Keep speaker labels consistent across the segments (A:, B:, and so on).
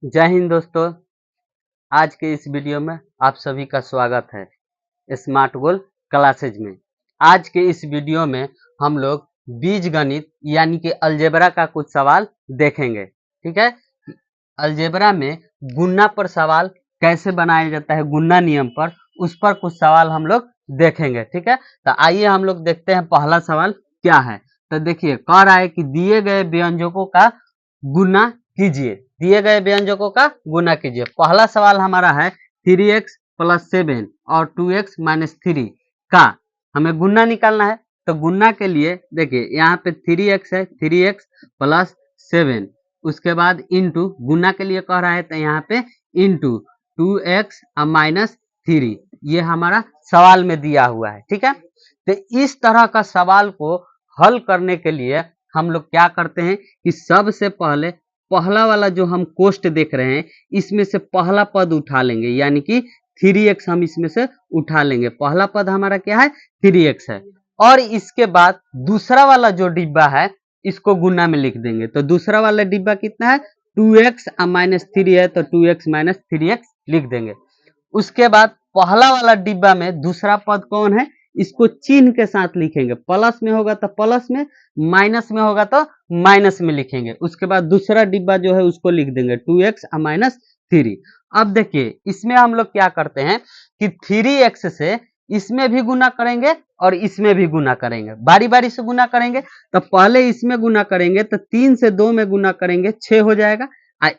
A: जय हिंद दोस्तों। आज के इस वीडियो में आप सभी का स्वागत है स्मार्ट गोल क्लासेज में। आज के इस वीडियो में हम लोग बीज गणित यानी कि अलजेब्रा का कुछ सवाल देखेंगे। ठीक है, अलजेब्रा में गुणा पर सवाल कैसे बनाया जाता है, गुणा नियम पर, उस पर कुछ सवाल हम लोग देखेंगे। ठीक है, तो आइए हम लोग देखते हैं पहला सवाल क्या है। तो देखिए, कह रहा है कि दिए गए व्यंजकों का गुणा कीजिए, दिए गए व्यंजकों का गुणा कीजिए। पहला सवाल हमारा है 3x + 7 और 2x - 3 का हमें गुणा निकालना है। तो गुणा के लिए देखिए, यहाँ पे 3x है, 3x + 7, उसके बाद इंटू, गुणा के लिए कह रहा है तो यहाँ पे इंटू 2x - 3, ये हमारा सवाल में दिया हुआ है। ठीक है, तो इस तरह का सवाल को हल करने के लिए हम लोग क्या करते हैं कि सबसे पहले पहला वाला जो हम कोष्ट देख रहे हैं, इसमें से पहला पद उठा लेंगे, यानी कि 3x हम इसमें से उठा लेंगे। पहला पद हमारा क्या है, 3x है। और इसके बाद दूसरा वाला जो डिब्बा है, इसको गुना में लिख देंगे। तो दूसरा वाला डिब्बा कितना है, 2x - 3 है, तो 2x - 3x लिख देंगे। उसके बाद पहला वाला डिब्बा में दूसरा पद कौन है, इसको चिन्ह के साथ लिखेंगे। प्लस में होगा तो प्लस में, माइनस में होगा तो माइनस में लिखेंगे। उसके बाद दूसरा डिब्बा जो है उसको लिख देंगे 2x - 3। अब देखिए, इसमें हम लोग क्या करते हैं कि 3x से इसमें भी गुना करेंगे और इसमें भी गुना करेंगे, बारी बारी से गुना करेंगे। तो पहले इसमें गुना करेंगे तो 3 से 2 में गुना करेंगे, 6 हो जाएगा।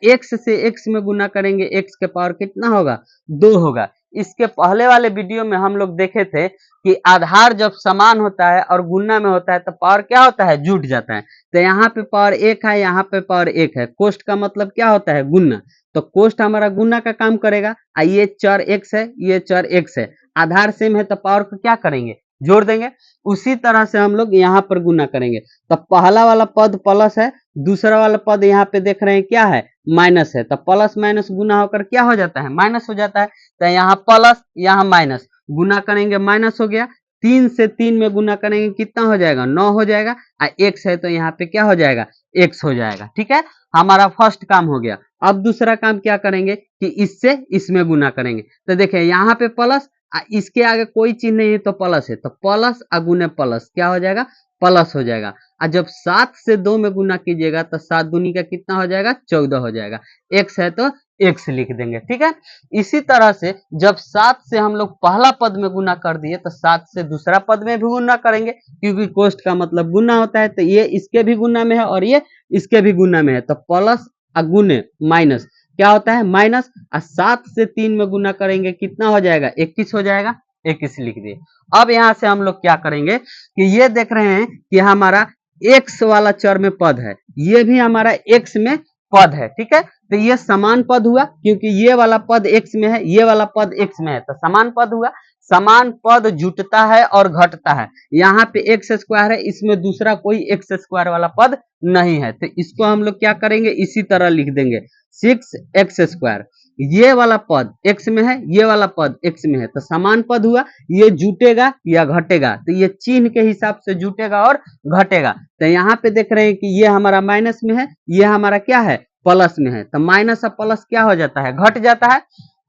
A: x से x में गुना करेंगे, x के पावर कितना होगा, 2 होगा। इसके पहले वाले वीडियो में हम लोग देखे थे कि आधार जब समान होता है और गुना में होता है तो पावर क्या होता है, जुट जाता है। तो यहाँ पे पावर 1 है, यहाँ पे पावर 1 है। कोष्ट का मतलब क्या होता है, गुना। तो कोष्ट हमारा गुना का काम करेगा। ये चर x है, ये चर x है, आधार सेम है तो पावर को क्या करेंगे, जोड़ देंगे। उसी तरह से हम लोग यहाँ पर गुना करेंगे। तो पहला वाला पद प्लस है, दूसरा वाला पद यहाँ पे देख रहे हैं क्या है, माइनस है। तो प्लस माइनस गुना होकर क्या हो जाता है, माइनस हो जाता है। तो यहाँ प्लस, यहाँ माइनस, गुना करेंगे माइनस हो गया। 3 से 3 में गुना करेंगे कितना हो जाएगा, 9 हो जाएगा। x है तो यहाँ पे क्या हो जाएगा, x हो जाएगा। ठीक है, हमारा फर्स्ट काम हो गया। अब दूसरा काम क्या करेंगे कि इससे इसमें गुना करेंगे। तो देखिए, यहाँ पे प्लस, इसके आगे कोई चिन्ह नहीं है तो प्लस है, तो प्लस अगुने प्लस क्या हो जाएगा, प्लस हो जाएगा। और जब 7 से 2 में गुना कीजिएगा तो 7 दूनी का कितना हो जाएगा, 14 हो जाएगा। x है तो x लिख देंगे। ठीक है, इसी तरह से जब 7 से हम लोग पहला पद में गुना कर दिए तो 7 से दूसरा पद में भी गुना करेंगे, क्योंकि कोष्ट का मतलब गुना होता है। तो ये इसके भी गुना में है और ये इसके भी गुना में है। तो प्लस अगुने माइनस क्या होता है, माइनस। 7 से 3 में गुना करेंगे कितना हो जाएगा, 21 हो जाएगा। 21 लिख दिए। अब यहाँ से हम लोग क्या करेंगे कि ये देख रहे हैं कि हमारा x वाला चर में पद है, ये भी हमारा x में पद है। ठीक है, तो ये समान पद हुआ, क्योंकि ये वाला पद x में है, ये वाला पद x में है, तो समान पद हुआ। समान पद जुटता है और घटता है। यहाँ पे x स्क्वायर है, इसमें दूसरा कोई x स्क्वायर वाला पद नहीं है, तो इसको हम लोग क्या करेंगे, इसी तरह लिख देंगे 6x²। ये वाला पद x में है, ये वाला पद x में है, तो समान पद हुआ। ये जुटेगा या घटेगा, तो ये चिन्ह के हिसाब से जुटेगा और घटेगा। तो यहाँ पे देख रहे हैं कि ये हमारा माइनस में है, ये हमारा क्या है, प्लस में है। तो माइनस और प्लस क्या हो जाता है, घट जाता है।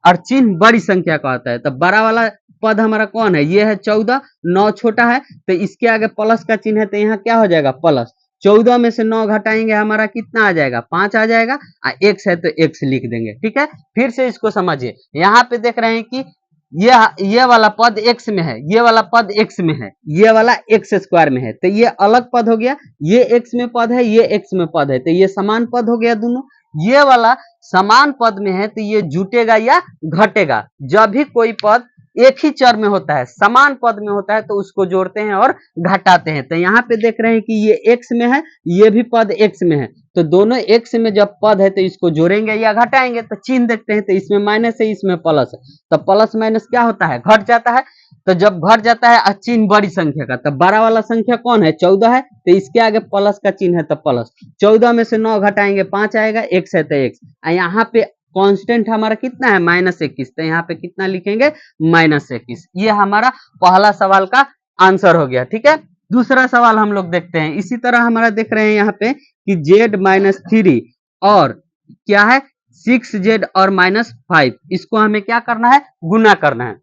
A: और चिन्ह बड़ी संख्या का होता है। तो बड़ा वाला पद हमारा कौन है, ये है 14, 9 छोटा है, तो इसके आगे प्लस का चिन्ह है, तो यहाँ क्या हो जाएगा, प्लस। 14 में से 9 घटाएंगे, हमारा कितना आ जाएगा, 5 आ जाएगा। x है तो x लिख देंगे। ठीक है, फिर से इसको समझिए। यहाँ पे देख रहे हैं कि ये वाला पद x में है, ये वाला पद x में है, ये वाला x² में है, तो ये अलग पद हो गया। ये x में पद है, ये x में पद है, तो ये समान पद हो गया दोनों। ये वाला समान पद में है तो ये जुटेगा या घटेगा। जब भी कोई पद एक ही चर में होता है, समान पद में होता है, तो उसको जोड़ते हैं और घटाते हैं। तो यहाँ पे देख रहे हैं कि ये x में है, ये भी पद x में है, तो दोनों x में जब पद है तो इसको जोड़ेंगे या घटाएंगे। तो चिन्ह देखते हैं, तो इसमें माइनस है, इसमें प्लस है, तो प्लस माइनस क्या होता है, घट जाता है। तो जब घट जाता है चिन्ह बड़ी संख्या का, तो बड़ा वाला संख्या कौन है, 14 है, तो इसके आगे प्लस का चिन्ह है तो प्लस। 14 में से 9 घटाएंगे, 5 आएगा, x है तो x। यहाँ पे कांस्टेंट हमारा कितना है, -21, तो यहाँ पे कितना लिखेंगे, -21। ये हमारा पहला सवाल का आंसर हो गया। ठीक है, दूसरा सवाल हम लोग देखते हैं। इसी तरह हमारा देख रहे हैं यहाँ पे कि z - 3 और क्या है, 6z और -5 इसको हमें क्या करना है, गुना करना है।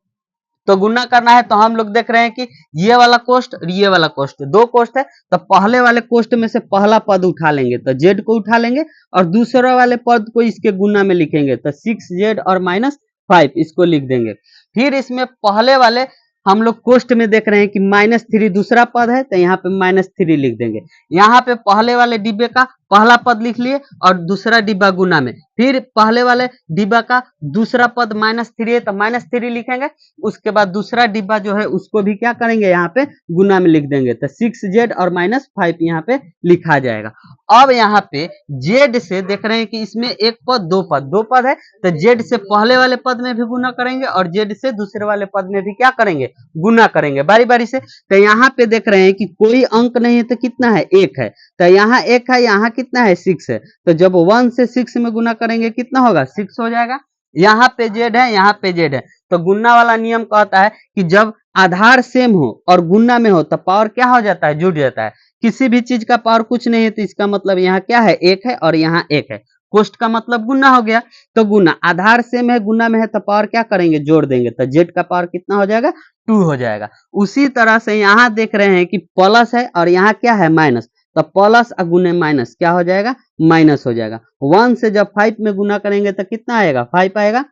A: तो गुना करना है तो हम लोग देख रहे हैं कि ये वाला कोष्ट और ये वाला कोष्ट, दो कोष्ट है, तो पहले वाले कोष्ट में से पहला पद उठा लेंगे तो जेड को उठा लेंगे और दूसरे वाले पद को इसके गुना में लिखेंगे तो 6z और -5 इसको लिख देंगे। फिर इसमें पहले वाले हम लोग कोष्ट में देख रहे हैं कि -3 दूसरा पद है तो यहाँ पे -3 लिख देंगे। यहाँ पे पहले वाले डिब्बे का पहला पद लिख लिए और दूसरा डिब्बा गुना में, फिर पहले वाले डिब्बा का दूसरा पद -3 है तो -3 लिखेंगे। उसके बाद दूसरा डिब्बा जो है उसको भी क्या करेंगे, यहाँ पे गुना में लिख देंगे तो 6z और -5 यहाँ पे लिखा जाएगा। अब यहाँ पे जेड से देख रहे हैं कि इसमें एक पद दो पद है तो जेड से पहले वाले पद में भी गुना करेंगे और जेड से दूसरे वाले पद में भी क्या करेंगे, गुना करेंगे बारी बारी से। तो यहाँ पे देख रहे हैं कि कोई अंक नहीं है तो कितना है, 1 है, तो यहाँ 1 है, यहाँ कितना है, 6 है, तो जब 1 से 6 में गुना करेंगे कितना होगा, 6 हो जाएगा। यहाँ पे जेड है, यहाँ पे जेड है, तो गुना वाला नियम कहता है कि जब आधार सेम हो और गुना में हो तो पावर क्या हो जाता है, जुड़ जाता है। किसी भी चीज का पावर कुछ नहीं है तो इसका मतलब यहाँ क्या है, 1 है और यहाँ 1 है, कोष्ट का मतलब गुना हो गया। तो गुना, आधार सेम है गुना में है तो पावर क्या करेंगे, जोड़ देंगे, तो जेड का पावर कितना हो जाएगा, 2 हो जाएगा। उसी तरह से यहाँ देख रहे हैं कि प्लस है और यहाँ क्या है, माइनस, तो प्लस और गुने माइनस क्या हो जाएगा, माइनस हो जाएगा। 1 से जब 5 में गुना करेंगे तो कितना आएगा, 5 आएगा।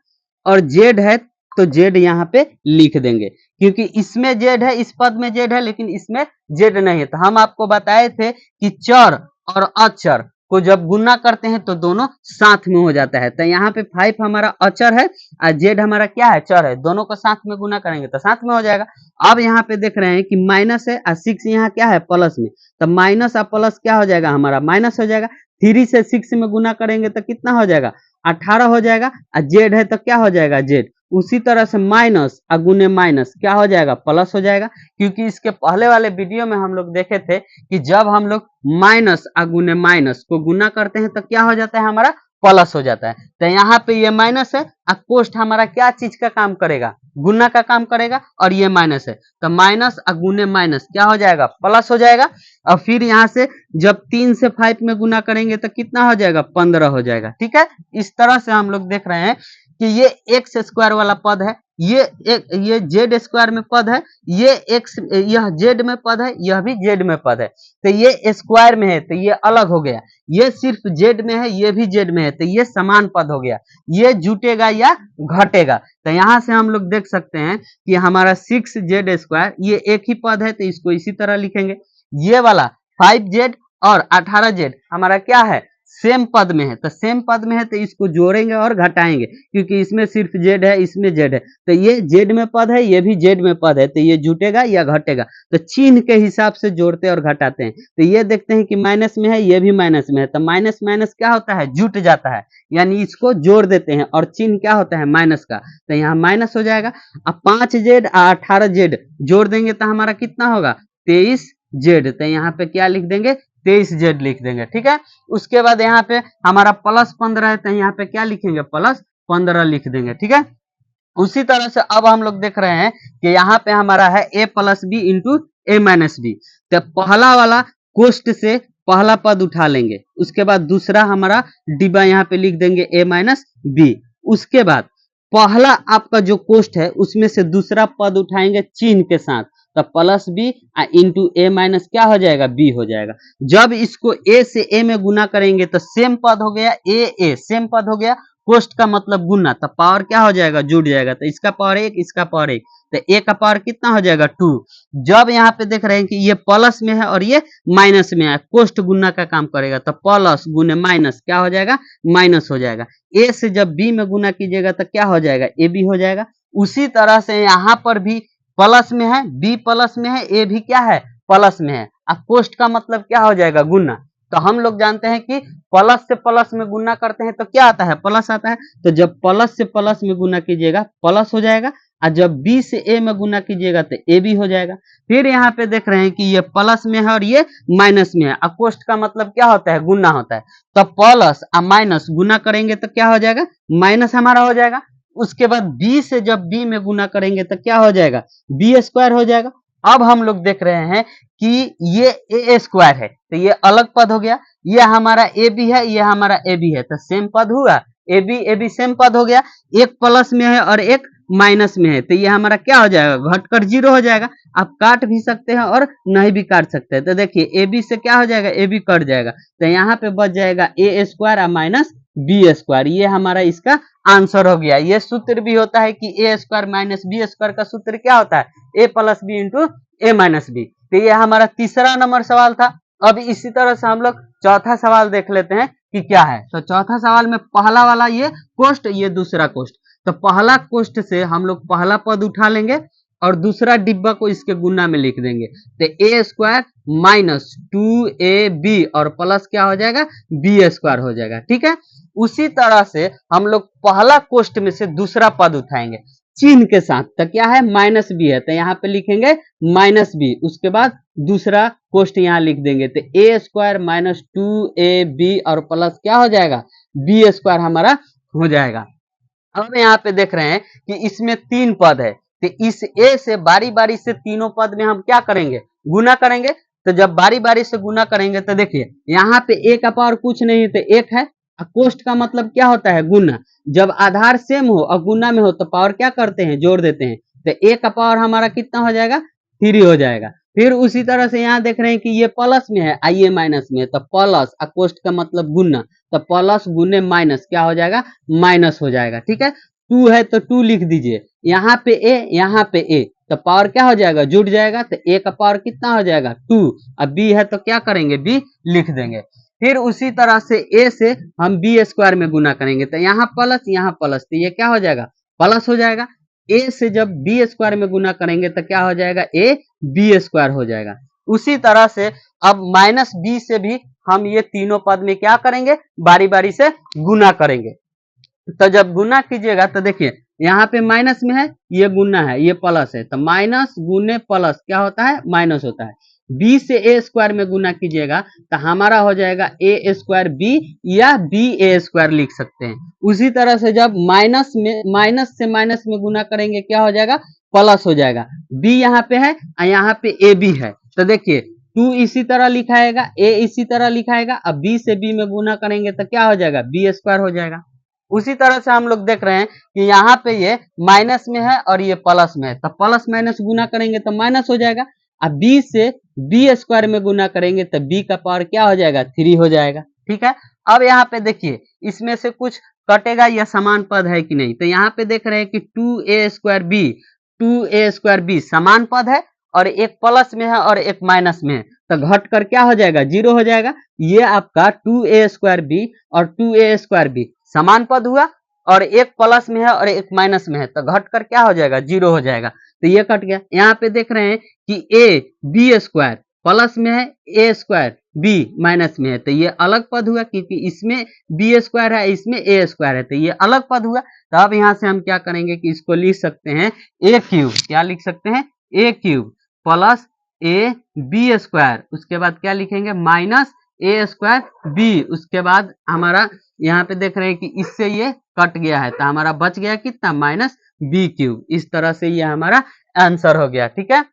A: और जेड है तो जेड यहाँ पे लिख देंगे, क्योंकि इसमें जेड है, इस पद में जेड है लेकिन इसमें जेड नहीं है। तो हम आपको बताए थे कि चर और अचर को जब गुना करते हैं तो दोनों साथ में हो जाता है। तो यहाँ पे 5 हमारा अचर है और जेड हमारा क्या है, चर है, दोनों को साथ में गुना करेंगे तो साथ में हो जाएगा। अब यहाँ पे देख रहे हैं कि माइनस है और 6 यहाँ क्या है, प्लस में, तो माइनस और प्लस क्या हो जाएगा, हमारा माइनस हो जाएगा। 3 से 6 में गुना करेंगे तो कितना हो जाएगा, 18 हो जाएगा। और जेड है तो क्या हो जाएगा, जेड। उसी तरह से माइनस अगुने माइनस क्या हो जाएगा, प्लस हो जाएगा, क्योंकि इसके पहले वाले वीडियो में हम लोग देखे थे कि जब हम लोग माइनस अगुने माइनस को गुना करते हैं तो क्या हो जाता है, हमारा प्लस हो जाता है। तो यहाँ पे ये माइनस है और कोष्ट हमारा क्या चीज का काम करेगा, गुना का काम करेगा, और ये माइनस है तो माइनस अगुने माइनस क्या हो जाएगा, प्लस हो जाएगा। और फिर यहाँ से जब 3 से 5 में गुना करेंगे तो कितना हो जाएगा, 15 हो जाएगा। ठीक है, इस तरह से हम लोग देख रहे हैं कि ये एक्स स्क्वायर वाला पद है, ये जेड स्क्वायर में पद है, ये एक्स, यह जेड में पद है, यह भी जेड में पद है, तो ये स्क्वायर में है तो ये अलग हो गया, ये सिर्फ जेड में है, ये भी जेड में है, तो ये समान पद हो गया, ये जुटेगा या घटेगा। तो यहाँ से हम लोग देख सकते हैं कि हमारा 6z स्क्वायर ये एक ही पद है तो इसको इसी तरह लिखेंगे। ये वाला 5z और 18z हमारा क्या है, सेम पद में है, तो सेम पद में है तो इसको जोड़ेंगे और घटाएंगे, क्योंकि इसमें सिर्फ जेड है, इसमें जेड है, तो ये जेड में पद है, ये भी जेड में पद है, तो ये जुटेगा या घटेगा, तो चिन्ह के हिसाब से जोड़ते और घटाते हैं। तो ये देखते हैं कि माइनस में है, ये भी माइनस में है, तो माइनस माइनस क्या होता है, जुट जाता है, यानी इसको जोड़ देते हैं और चिन्ह क्या होता है, माइनस का, तो यहाँ माइनस हो जाएगा। अब 5z और 18z जोड़ देंगे तो हमारा कितना होगा, 23z, तो यहाँ पे क्या लिख देंगे, 23z लिख देंगे। ठीक है, उसके बाद यहाँ पे हमारा प्लस 15 है तो यहाँ पे क्या लिखेंगे, प्लस 15 लिख देंगे। ठीक है, उसी तरह से अब हम लोग देख रहे हैं कि यहाँ पे हमारा है a plus B into A minus B, तो पहला वाला कोष्ट से पहला पद उठा लेंगे, उसके बाद दूसरा हमारा डिब्बा यहाँ पे लिख देंगे a माइनस बी। उसके बाद पहला आपका जो कोष्ट है उसमें से दूसरा पद उठाएंगे चिन्ह के साथ, तो plus B into A minus क्या हो जाएगा, बी हो जाएगा। जब इसको ए से ए में गुना करेंगे तो सेम पद हो गया, ए सेम पद हो गया, कोष्ट का मतलब गुना, तो पावर क्या हो जाएगा, जुड़ जाएगा, तो इसका पावर 1, इसका पावर 1, तो ए का पावर कितना हो जाएगा, 2। जब यहाँ पे देख रहे हैं कि ये प्लस में है और ये माइनस में है, कोष्ट गुना का काम करेगा, तो प्लस गुने माइनस क्या हो जाएगा, माइनस हो जाएगा। ए से जब बी में गुना कीजिएगा तो क्या हो जाएगा, ए बी हो जाएगा। उसी तरह से यहाँ पर भी प्लस में है, बी प्लस में है, ए भी क्या है, प्लस में है, अब कोष्ट का मतलब क्या हो जाएगा, गुना। तो हम लोग जानते हैं कि प्लस से प्लस में गुना करते हैं तो क्या आता है, प्लस आता है, तो जब प्लस से प्लस में गुना कीजिएगा प्लस हो जाएगा, और जब बी से ए में गुना कीजिएगा तो ए भी हो जाएगा। फिर यहाँ पे देख रहे हैं कि ये प्लस में है और ये माइनस में है, और कोष्ट का मतलब क्या होता है, गुना होता है, तो प्लस और माइनस गुना करेंगे तो क्या हो जाएगा, माइनस हमारा हो जाएगा। उसके बाद बी से जब बी में गुना करेंगे तो क्या हो जाएगा, बी स्क्वायर हो जाएगा। अब हम लोग देख रहे हैं कि ये ए स्क्वायर है तो ये अलग पद हो गया, ये हमारा ए बी है, ये हमारा ए बी है, तो सेम पद हुआ, ए बी सेम पद हो गया, एक प्लस में है और एक माइनस में है, तो ये हमारा क्या हो जाएगा, घटकर 0 हो जाएगा। आप काट भी सकते हैं और नहीं भी काट सकते हैं। तो देखिए ए बी से क्या हो जाएगा, ए बी कट जाएगा, तो यहाँ पे बच जाएगा ए स्क्वायर और माइनस बी स्क्वायर। ये हमारा इसका आंसर हो गया। ये सूत्र भी होता है कि ए स्क्वायर माइनस बी स्क्वायर का सूत्र क्या होता है, ए plus B into A minus B. तो ये हमारा तीसरा नंबर सवाल था। अब इसी तरह से हम लोग चौथा सवाल देख लेते हैं कि क्या है। तो चौथा सवाल में पहला वाला ये कोष्ट, ये दूसरा कोष्ट। तो पहला कोष्ट से हम लोग पहला पद उठा लेंगे और दूसरा डिब्बा को इसके गुना में लिख देंगे। तो ए स्क्वायर माइनस 2ab और प्लस क्या हो जाएगा, बी स्क्वायर हो जाएगा। ठीक है, उसी तरह से हम लोग पहला कोष्ट में से दूसरा पद उठाएंगे चिन्ह के साथ। तो क्या है, माइनस बी है, तो यहाँ पे लिखेंगे माइनस बी, उसके बाद दूसरा कोष्ट यहाँ लिख देंगे। तो ए स्क्वायर माइनस 2ab और प्लस क्या हो जाएगा, बी स्क्वायर हमारा हो जाएगा। अब यहाँ पे देख रहे हैं कि इसमें 3 पद है, तो इस ए से बारी बारी से तीनों पद में हम क्या करेंगे, गुना करेंगे। तो जब बारी बारी से गुना करेंगे तो देखिए यहाँ पे ए का पावर कुछ नहीं तो 1 है, कोष्ट का मतलब क्या होता है, गुना। जब आधार सेम हो और गुना में हो तो पावर क्या करते हैं, जोड़ देते हैं। तो ए का पावर हमारा कितना हो जाएगा, 3 हो जाएगा। फिर उसी तरह से यहाँ देख रहे हैं कि ये प्लस में है, आइए माइनस में है, तो प्लस कोष्ट का मतलब गुना, तो प्लस गुने माइनस क्या हो जाएगा, माइनस हो जाएगा। ठीक है, 2 है तो 2 लिख दीजिए, यहाँ पे ए यहाँ पे ए, तो पावर क्या हो जाएगा, जुड़ जाएगा। तो ए का पावर कितना हो जाएगा, 2, अब बी है तो क्या करेंगे, बी लिख देंगे। फिर उसी तरह से ए से हम बी स्क्वायर में गुना करेंगे, तो यहाँ प्लस, तो ये क्या हो जाएगा, प्लस हो जाएगा। ए से जब बी स्क्वायर में गुना करेंगे तो क्या हो जाएगा, ए बी स्क्वायर हो जाएगा। उसी तरह से अब माइनस बी से भी हम ये तीनों पद में क्या करेंगे, बारी बारी से गुना करेंगे। तो जब गुना कीजिएगा तो देखिए यहाँ पे माइनस में है, ये गुना है, ये प्लस है, तो माइनस गुने प्लस क्या होता है, माइनस होता है। बी से ए स्क्वायर में गुना कीजिएगा तो हमारा हो जाएगा ए स्क्वायर बी, या बी ए स्क्वायर लिख सकते हैं। उसी तरह से जब माइनस से माइनस में गुना करेंगे क्या हो जाएगा, प्लस हो जाएगा। बी यहाँ पे है और यहाँ पे ए बी है, तो देखिए 2 इसी तरह लिखाएगा, ए इसी तरह लिखाएगा। अब बी से बी में गुना करेंगे तो क्या हो जाएगा, बी स्क्वायर हो जाएगा। उसी तरह से हम लोग देख रहे हैं कि यहाँ पे ये माइनस में है और ये प्लस में है, तो प्लस माइनस गुना करेंगे तो माइनस हो जाएगा। अब बी से बी स्क्वायर में गुना करेंगे तो बी का पावर क्या हो जाएगा, 3 हो जाएगा। ठीक है, अब यहाँ पे देखिए इसमें से कुछ कटेगा या समान पद है कि नहीं। तो यहाँ पे देख रहे हैं कि 2a² बी समान पद है और एक प्लस में है और एक माइनस में है, तो घट कर क्या हो जाएगा, 0 हो जाएगा। ये आपका 2a² बी और 2a² बी समान पद हुआ, और एक प्लस में है और एक माइनस में है, तो घट कर क्या हो जाएगा, 0 हो जाएगा। तो ये कट गया। यहाँ पे देख रहे हैं कि ए बी स्क्वायर प्लस में है, ए स्क्वायर बी माइनस में है, तो ये अलग पद हुआ, क्योंकि इसमें बी स्क्वायर है, इसमें ए स्क्वायर है, तो ये अलग पद हुआ। तो अब यहाँ से हम क्या करेंगे कि इसको लिख सकते हैं a³ क्या लिख सकते हैं, a³ plus A B square, उसके बाद क्या लिखेंगे, माइनस ए स्क्वायर बी। उसके बाद हमारा यहाँ पे देख रहे हैं कि इससे ये कट गया है, तो हमारा बच गया कितना, -b³। इस तरह से ये हमारा आंसर हो गया। ठीक है,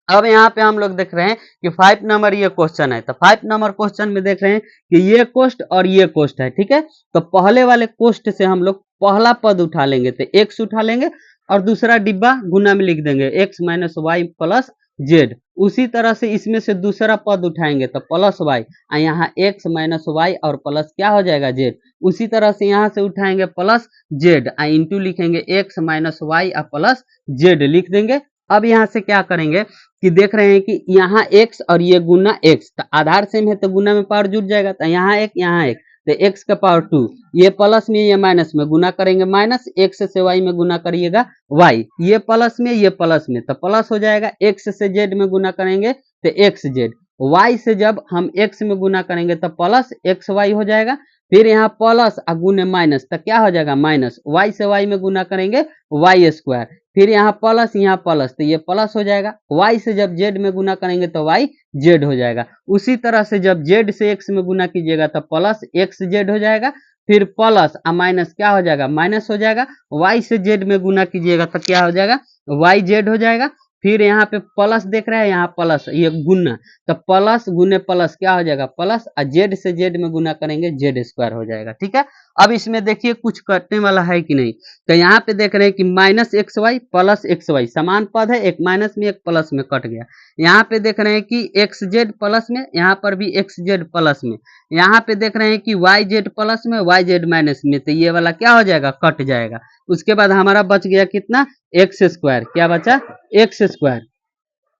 A: अब यहाँ पे हम लोग देख रहे हैं कि 5 नंबर ये क्वेश्चन है। तो 5 नंबर क्वेश्चन में देख रहे हैं कि ये कोष्ट और ये कोष्ट है। ठीक है, तो पहले वाले कोष्ट से हम लोग पहला पद उठा लेंगे, तो x उठा लेंगे और दूसरा डिब्बा गुना में लिख देंगे, x minus Y plus Z. उसी तरह से इसमें से दूसरा पद उठाएंगे तो प्लस वाई, यहाँ x माइनस वाई और प्लस क्या हो जाएगा, जेड। उसी तरह से यहाँ से उठाएंगे प्लस जेड, इंटू लिखेंगे x माइनस वाई और प्लस जेड लिख देंगे। अब यहाँ से क्या करेंगे कि देख रहे हैं कि यहाँ x और ये गुना x, तो आधार सेम है तो गुना में पावर जुड़ जाएगा, तो यहाँ एक, तो x का पावर 2, ये प्लस में ये माइनस में गुना करेंगे माइनस, x से y में गुना करिएगा y, ये प्लस में ये प्लस में, तो प्लस हो जाएगा। x से z में गुना करेंगे तो xz, y से जब हम x में गुना करेंगे तो प्लस xy हो जाएगा। फिर यहाँ प्लस गुने माइनस, तो क्या हो जाएगा, माइनस, y से y में गुना करेंगे वाई स्क्वायर। फिर यहाँ प्लस, तो ये प्लस हो जाएगा। y से जब z में गुना करेंगे तो y z हो जाएगा। उसी तरह से जब z से x में गुना कीजिएगा तो प्लस xz हो जाएगा। फिर प्लस माइनस क्या हो जाएगा, माइनस हो जाएगा। y से z में गुना कीजिएगा तो क्या हो जाएगा, yz हो जाएगा। फिर यहाँ पे प्लस देख रहे हैं, यहाँ प्लस ये गुना, तो प्लस गुने प्लस क्या हो जाएगा, प्लस, जेड से जेड में गुना करेंगे जेड स्क्वायर हो जाएगा। ठीक है, अब इसमें देखिए कुछ कटने वाला है कि नहीं। तो यहाँ पे देख रहे हैं कि minus X Y plus X Y समान पद है, एक माइनस में एक प्लस में कट गया। यहाँ पे देख रहे हैं कि एक्स जेड प्लस में, यहाँ पर भी एक्स जेड प्लस में। यहाँ पे देख रहे हैं कि वाई जेड प्लस में वाई जेड माइनस में, तो ये वाला क्या हो जाएगा, कट जाएगा। उसके बाद हमारा बच गया कितना, एक्स स्क्वायर, क्या बचा, एक्स स्क्वायर।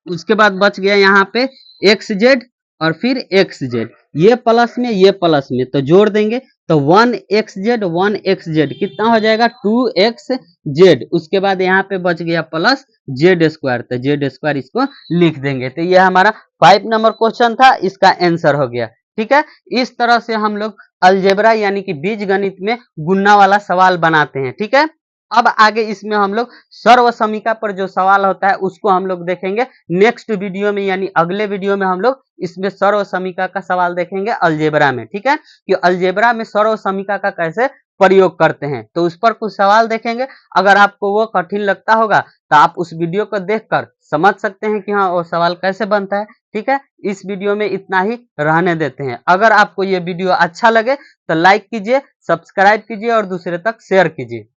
A: उसके बाद बच गया यहाँ पे एक्स जेड और फिर एक्स जेड, ये प्लस में ये प्लस में, तो जोड़ देंगे तो 1 एक्स जेड कितना हो जाएगा, 2 एक्स जेड। उसके बाद यहाँ पे बच गया प्लस जेड स्क्वायर, तो जेड स्क्वायर इसको लिख देंगे। तो ये हमारा 5 नंबर क्वेश्चन था, इसका आंसर हो गया। ठीक है, इस तरह से हम लोग अलजेब्रा यानी कि बीज गणित में गुणा वाला सवाल बनाते हैं। ठीक है, अब आगे इसमें हम लोग सर्व समीका पर जो सवाल होता है उसको हम लोग देखेंगे नेक्स्ट वीडियो में, यानी अगले वीडियो में हम लोग इसमें सर्व समीका का सवाल देखेंगे अलजेब्रा में। ठीक है, कि अलजेब्रा में सर्व समीका का कैसे प्रयोग करते हैं, तो उस पर कुछ सवाल देखेंगे। अगर आपको वो कठिन लगता होगा तो आप उस वीडियो को देखकर समझ सकते हैं कि हाँ वो सवाल कैसे बनता है। ठीक है, इस वीडियो में इतना ही रहने देते हैं। अगर आपको ये वीडियो अच्छा लगे तो लाइक कीजिए, सब्सक्राइब कीजिए और दूसरे तक शेयर कीजिए।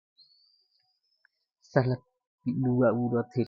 A: साला बुआ उड़ा थे।